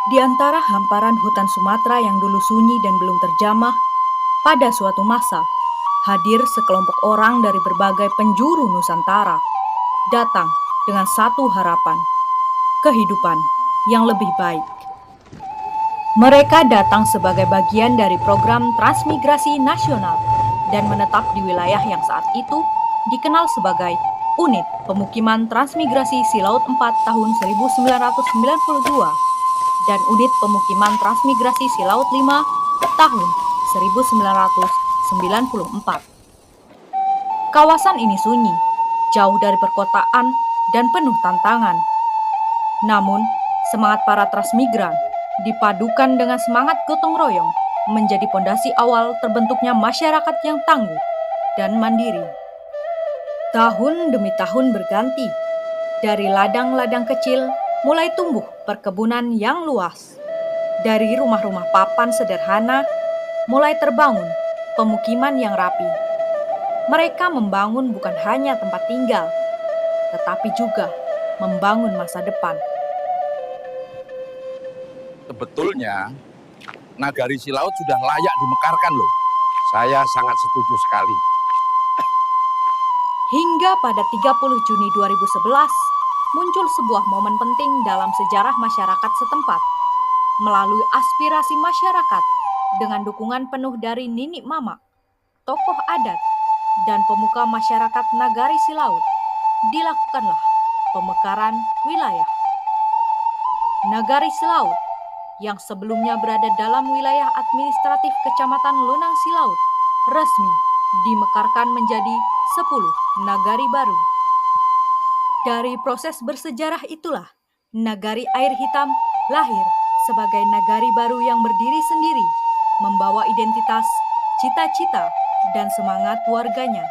Di antara hamparan hutan Sumatera yang dulu sunyi dan belum terjamah, pada suatu masa, hadir sekelompok orang dari berbagai penjuru Nusantara, datang dengan satu harapan, kehidupan yang lebih baik. Mereka datang sebagai bagian dari program transmigrasi nasional dan menetap di wilayah yang saat itu dikenal sebagai Unit Pemukiman Transmigrasi Silaut 4 tahun 1992 dan Unit Pemukiman Transmigrasi Silaut 5 tahun 1994. Kawasan ini sunyi, jauh dari perkotaan dan penuh tantangan. Namun, semangat para transmigran dipadukan dengan semangat gotong royong menjadi pondasi awal terbentuknya masyarakat yang tangguh dan mandiri. Tahun demi tahun berganti, dari ladang-ladang kecil mulai tumbuh perkebunan yang luas. Dari rumah-rumah papan sederhana mulai terbangun pemukiman yang rapi. Mereka membangun bukan hanya tempat tinggal, tetapi juga membangun masa depan. Sebetulnya Nagari Silaut sudah layak dimekarkan loh. Saya sangat setuju sekali. Hingga pada 30 Juni 2011, muncul sebuah momen penting dalam sejarah masyarakat setempat. Melalui aspirasi masyarakat dengan dukungan penuh dari Nini Mama, tokoh adat, dan pemuka masyarakat Nagari Silaut, dilakukanlah pemekaran wilayah. Nagari Silaut yang sebelumnya berada dalam wilayah administratif Kecamatan Lunang Silaut resmi dimekarkan menjadi 10 nagari baru. Dari proses bersejarah itulah Nagari Air Hitam lahir sebagai nagari baru yang berdiri sendiri, membawa identitas, cita-cita, dan semangat warganya.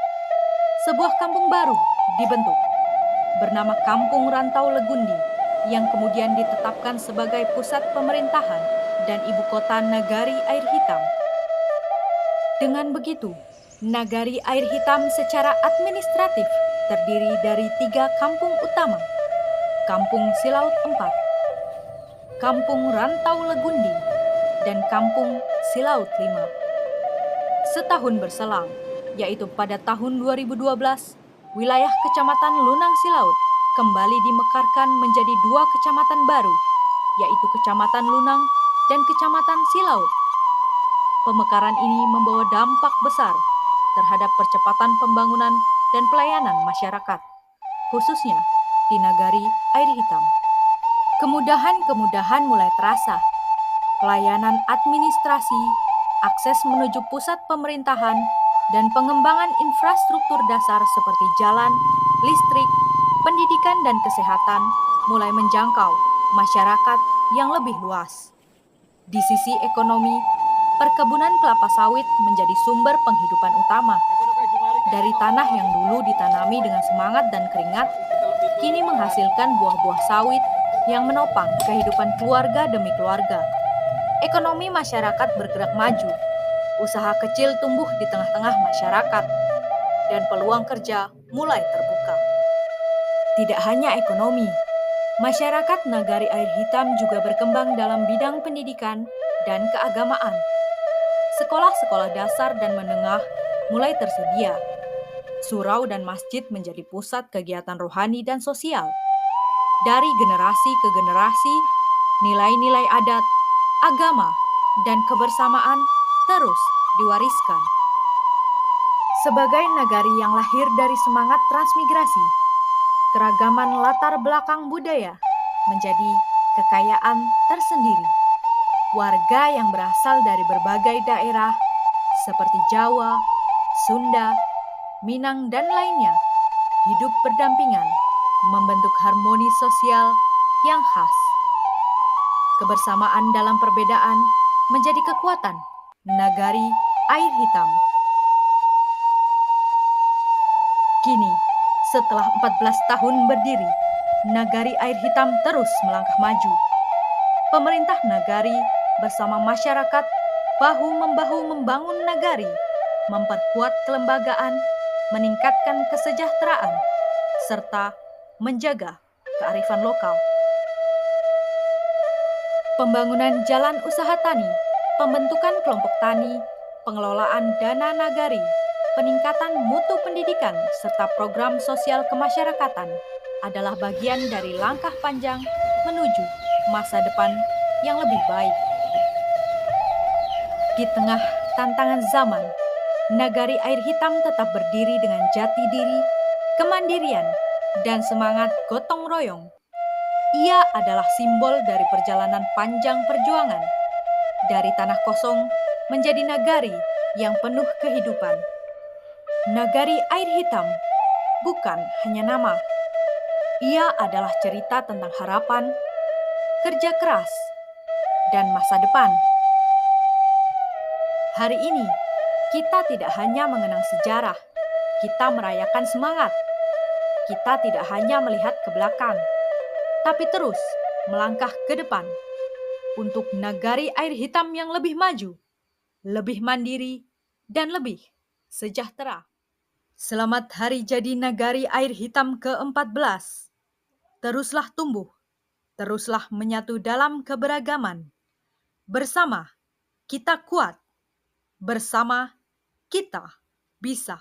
Sebuah kampung baru dibentuk, bernama Kampung Rantau Legundi, yang kemudian ditetapkan sebagai pusat pemerintahan dan ibu kota Nagari Air Hitam. Dengan begitu, Nagari Air Hitam secara administratif terdiri dari 3 kampung utama, Kampung Silaut 4, Kampung Rantau Legundi, dan Kampung Silaut 5. Setahun berselang, yaitu pada tahun 2012, wilayah Kecamatan Lunang Silaut kembali dimekarkan menjadi 2 kecamatan baru, yaitu Kecamatan Lunang dan Kecamatan Silaut. Pemekaran ini membawa dampak besar terhadap percepatan pembangunan dan pelayanan masyarakat, khususnya di Nagari Air Hitam. Kemudahan mulai terasa. Pelayanan administrasi, akses menuju pusat pemerintahan, dan pengembangan infrastruktur dasar seperti jalan, listrik, pendidikan, dan kesehatan mulai menjangkau masyarakat yang lebih luas. Di sisi ekonomi, perkebunan kelapa sawit menjadi sumber penghidupan utama. Dari tanah yang dulu ditanami dengan semangat dan keringat, kini menghasilkan buah-buah sawit yang menopang kehidupan keluarga demi keluarga. Ekonomi masyarakat bergerak maju, usaha kecil tumbuh di tengah-tengah masyarakat, dan peluang kerja mulai terbuka. Tidak hanya ekonomi, masyarakat Nagari Air Hitam juga berkembang dalam bidang pendidikan dan keagamaan. Sekolah-sekolah dasar dan menengah mulai tersedia. Surau dan masjid menjadi pusat kegiatan rohani dan sosial. Dari generasi ke generasi, nilai-nilai adat, agama, dan kebersamaan terus diwariskan. Sebagai nagari yang lahir dari semangat transmigrasi, keragaman latar belakang budaya menjadi kekayaan tersendiri. Warga yang berasal dari berbagai daerah seperti Jawa, Sunda, Minang, dan lainnya hidup berdampingan, membentuk harmoni sosial yang khas. Kebersamaan dalam perbedaan menjadi kekuatan Nagari Air Hitam. Kini, setelah 14 tahun berdiri, Nagari Air Hitam terus melangkah maju. Pemerintah Nagari bersama masyarakat bahu-membahu membangun nagari, memperkuat kelembagaan, meningkatkan kesejahteraan, serta menjaga kearifan lokal. pembangunan jalan usaha tani, pembentukan kelompok tani, pengelolaan dana nagari, peningkatan mutu pendidikan, serta program sosial kemasyarakatan adalah bagian dari langkah panjang menuju masa depan yang lebih baik. Di tengah tantangan zaman, Nagari Air Hitam tetap berdiri dengan jati diri, kemandirian, dan semangat gotong royong. Ia adalah simbol dari perjalanan panjang perjuangan, dari tanah kosong menjadi nagari yang penuh kehidupan. Nagari Air Hitam bukan hanya nama. Ia adalah cerita tentang harapan, kerja keras, dan masa depan. Hari ini, kita tidak hanya mengenang sejarah, kita merayakan semangat. Kita tidak hanya melihat ke belakang, tapi terus melangkah ke depan untuk Nagari Air Hitam yang lebih maju, lebih mandiri, dan lebih sejahtera. Selamat Hari Jadi Nagari Air Hitam ke-14. Teruslah tumbuh, teruslah menyatu dalam keberagaman. Bersama, kita kuat. Bersama, kita bisa.